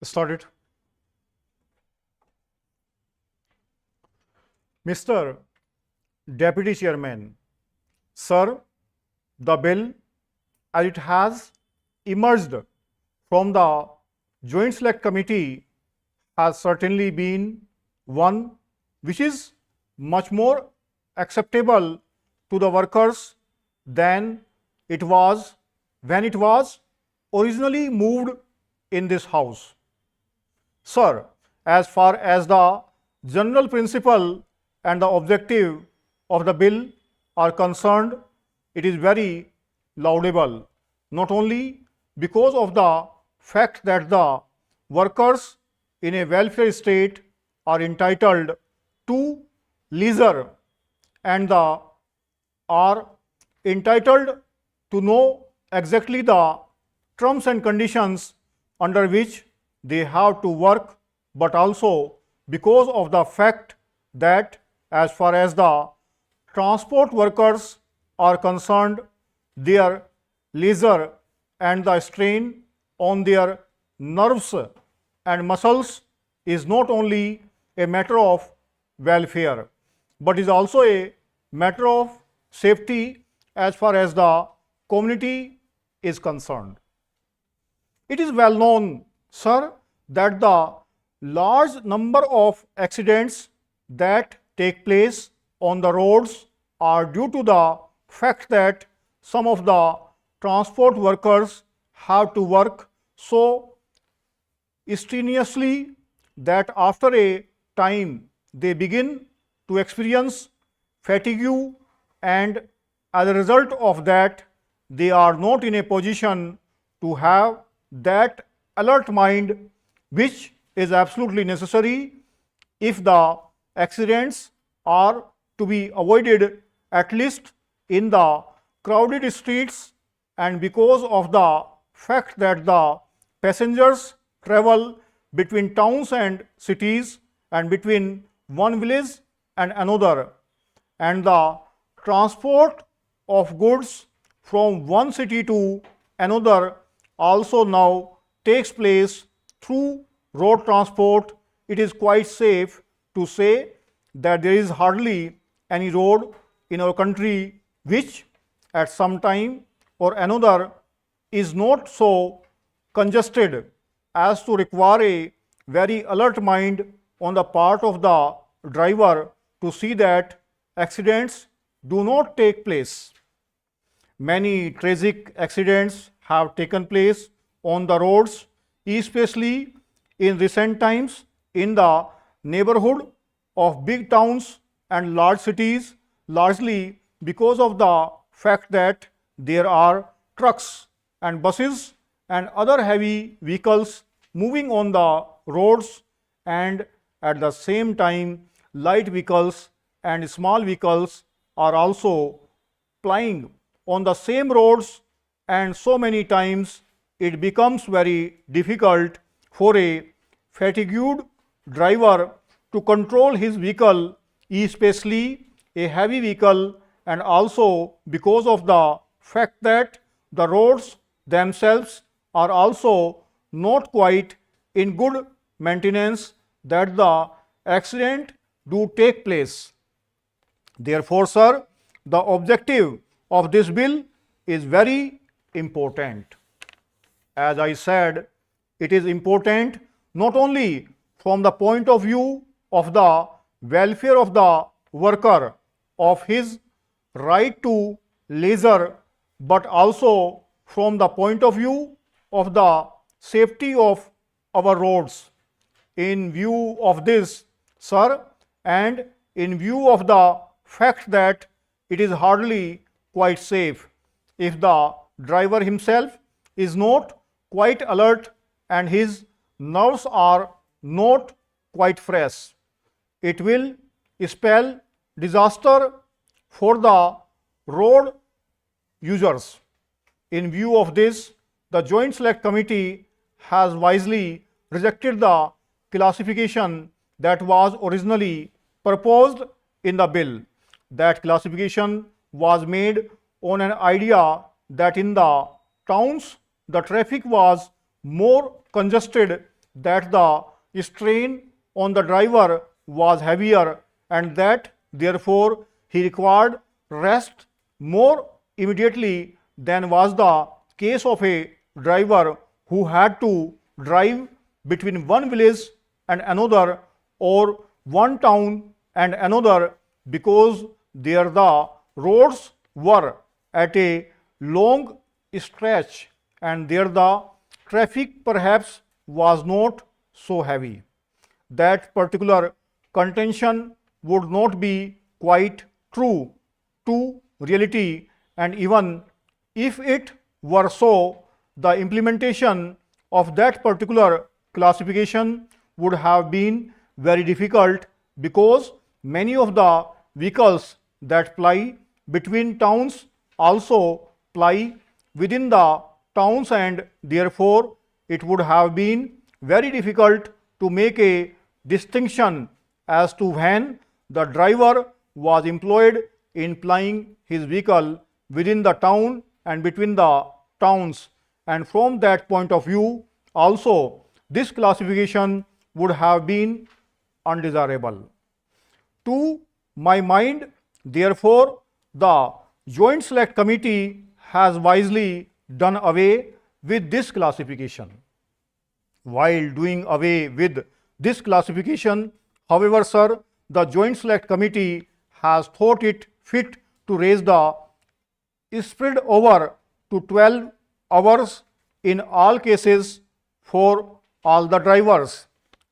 Started. Mr. Deputy Chairman, Sir, the bill as it has emerged from the Joint Select Committee has certainly been one which is much more acceptable to the workers than it was when it was originally moved in this House. Sir, as far as the general principle and the objective of the bill are concerned, it is very laudable, not only because of the fact that the workers in a welfare state are entitled to leisure and are entitled to know exactly the terms and conditions under which they have to work, but also because of the fact that as far as the transport workers are concerned, their leisure and the strain on their nerves and muscles is not only a matter of welfare, but is also a matter of safety as far as the community is concerned. It is well known, sir, that the large number of accidents that take place on the roads are due to the fact that some of the transport workers have to work so strenuously that after a time they begin to experience fatigue, and as a result of that they are not in a position to have that alert mind which is absolutely necessary if the accidents are to be avoided, at least in the crowded streets, and because of the fact that the passengers travel between towns and cities and between one village and another, and the transport of goods from one city to another also now takes place through road transport. It is quite safe to say that there is hardly any road in our country which at some time or another is not so congested as to require a very alert mind on the part of the driver to see that accidents do not take place. Many tragic accidents have taken place on the roads, especially in recent times in the neighborhood of big towns and large cities, largely because of the fact that there are trucks and buses and other heavy vehicles moving on the roads, and at the same time light vehicles and small vehicles are also plying on the same roads, and so many times it becomes very difficult for a fatigued driver to control his vehicle, especially a heavy vehicle, and also because of the fact that the roads themselves are also not quite in good maintenance, that the accident do take place. Therefore, sir, the objective of this bill is very important. As I said, it is important not only from the point of view of the welfare of the worker, of his right to leisure, but also from the point of view of the safety of our roads. In view of this, sir, and in view of the fact that it is hardly quite safe if the driver himself is not quite alert and his nerves are not quite fresh, it will spell disaster for the road users. In view of this, the Joint Select Committee has wisely rejected the classification that was originally proposed in the bill. That classification was made on an idea that in the towns the traffic was more congested that the strain on the driver was heavier and that therefore he required rest more immediately than was the case of a driver who had to drive between one village and another or one town and another because there the roads were at a long stretch and there the traffic perhaps was not so heavy. That particular contention would not be quite true to reality, and even if it were so, the implementation of that particular classification would have been very difficult because many of the vehicles that ply between towns also ply within the towns, and therefore it would have been very difficult to make a distinction as to when the driver was employed in plying his vehicle within the town and between the towns, and from that point of view also this classification would have been undesirable. To my mind, therefore, the Joint Select Committee has wisely done away with this classification. While doing away with this classification, however, sir, the Joint Select Committee has thought it fit to raise the spread over to 12 hours in all cases for all the drivers.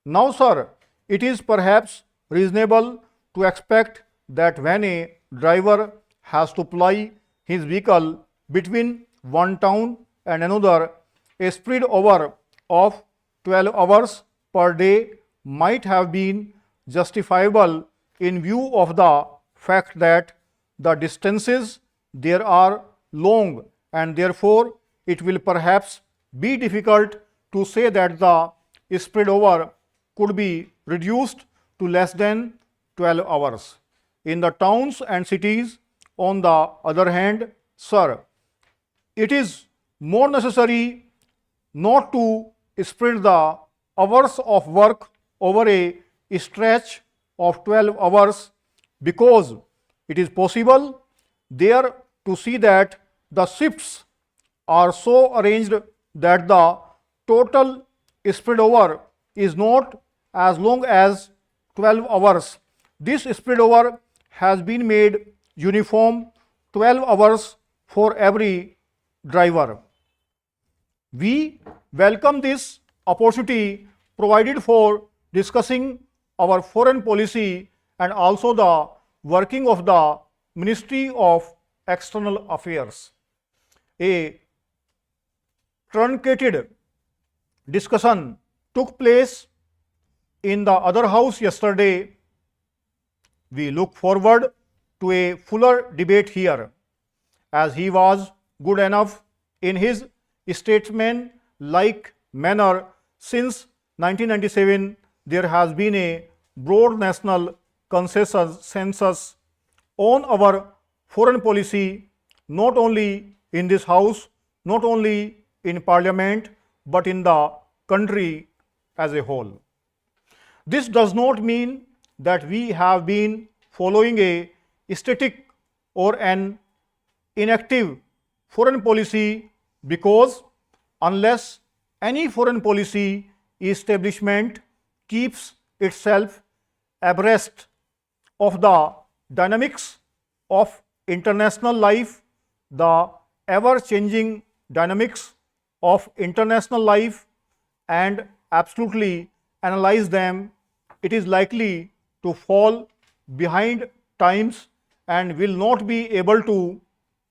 Now, sir, it is perhaps reasonable to expect that when a driver has to ply his vehicle between one town and another, a spread over of 12 hours per day might have been justifiable in view of the fact that the distances there are long, and therefore it will perhaps be difficult to say that the spread over could be reduced to less than 12 hours. In the towns and cities, on the other hand, sir, it is more necessary not to spread the hours of work over a stretch of 12 hours because it is possible there to see that the shifts are so arranged that the total spread over is not as long as 12 hours. This spread over has been made uniform 12 hours for every driver. We welcome this opportunity provided for discussing our foreign policy and also the working of the Ministry of External Affairs. A truncated discussion took place in the other house yesterday. We look forward to a fuller debate here, as he was good enough in his statesman-like manner. Since 1997, there has been a broad national consensus on our foreign policy, not only in this house, not only in parliament, but in the country as a whole. This does not mean that we have been following a static or an inactive foreign policy, because unless any foreign policy establishment keeps itself abreast of the dynamics of international life, the ever-changing dynamics of international life, and absolutely analyze them, it is likely to fall behind times and will not be able to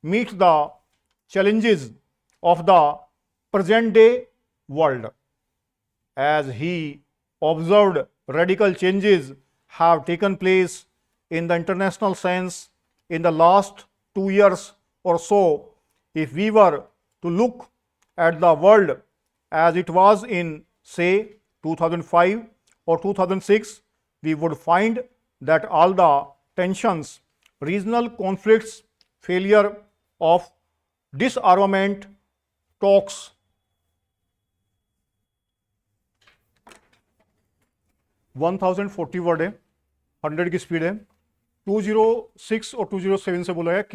meet the challenges of the present day world. As he observed, radical changes have taken place in the international sense in the last 2 years or so. If we were to look at the world as it was in, say, 2005 or 2006, we would find that all the tensions, regional conflicts, failure of disarmament talks, 1040 word है, 100 की speed है। 206 और 207 से बोला है कि